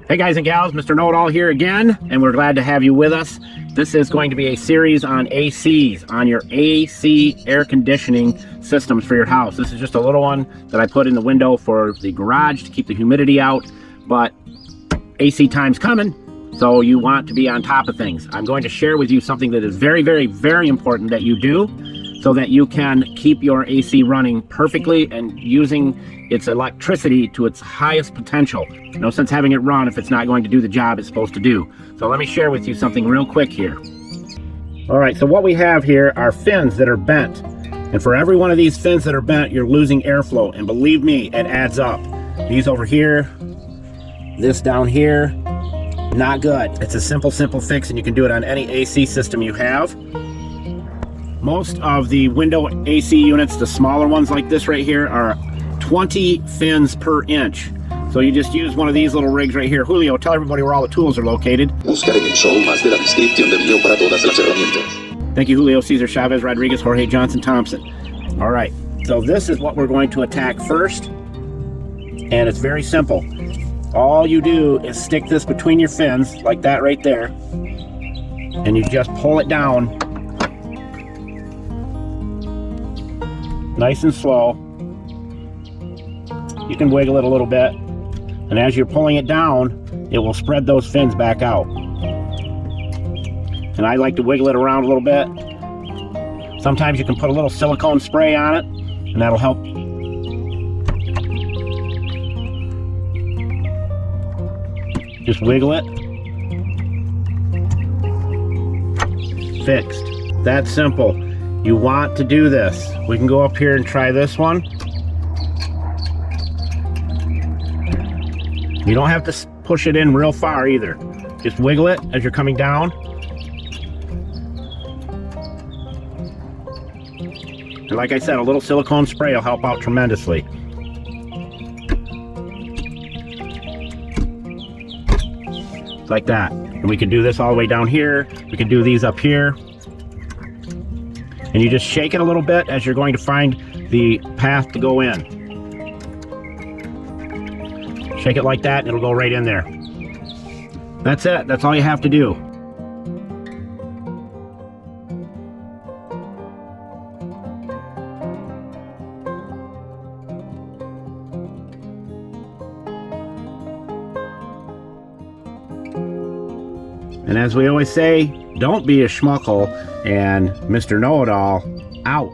Hey guys and gals, Mr. Know-It-All here again, and we're glad to have you with us. This is going to be a series on ACs, on your AC air conditioning systems for your house. This is just a little one that I put in the window for the garage to keep the humidity out, but AC time's coming, so you want to be on top of things. I'm going to share with you something that is very, very, very important that you do so that you can keep your AC running perfectly and using its electricity to its highest potential. No sense having it run if it's not going to do the job it's supposed to do. So let me share with you something real quick here. All right, so what we have here are fins that are bent. And for every one of these fins that are bent, you're losing airflow. And believe me, it adds up. These over here, this down here, not good. It's a simple fix, and you can do it on any AC system you have. Most of the window AC units, the smaller ones like this right here, are 20 fins per inch. So you just use one of these little rigs right here. Julio, tell everybody where all the tools are located. Buscar en el show más de la descripción del video para todas las herramientas. Thank you, Julio, Cesar, Chavez, Rodriguez, Jorge, Johnson, Thompson. All right, so this is what we're going to attack first, and it's very simple. All you do is stick this between your fins, like that right there, and you just pull it down nice and slow. You can wiggle it a little bit, and as you're pulling it down, it will spread those fins back out. And I like to wiggle it around a little bit. Sometimes you can put a little silicone spray on it, and that'll help. Just wiggle it. Fixed. That's simple. You want to do this. We can go up here and try this one. You don't have to push it in real far either. Just wiggle it as you're coming down. And like I said, a little silicone spray will help out tremendously. Like that. And we can do this all the way down here. We can do these up here. And you just shake it a little bit as you're going to find the path to go in. Shake it like that and it'll go right in there. That's it. That's all you have to do. And as we always say, don't be a schmuckle, and Mr. Know-It-All out.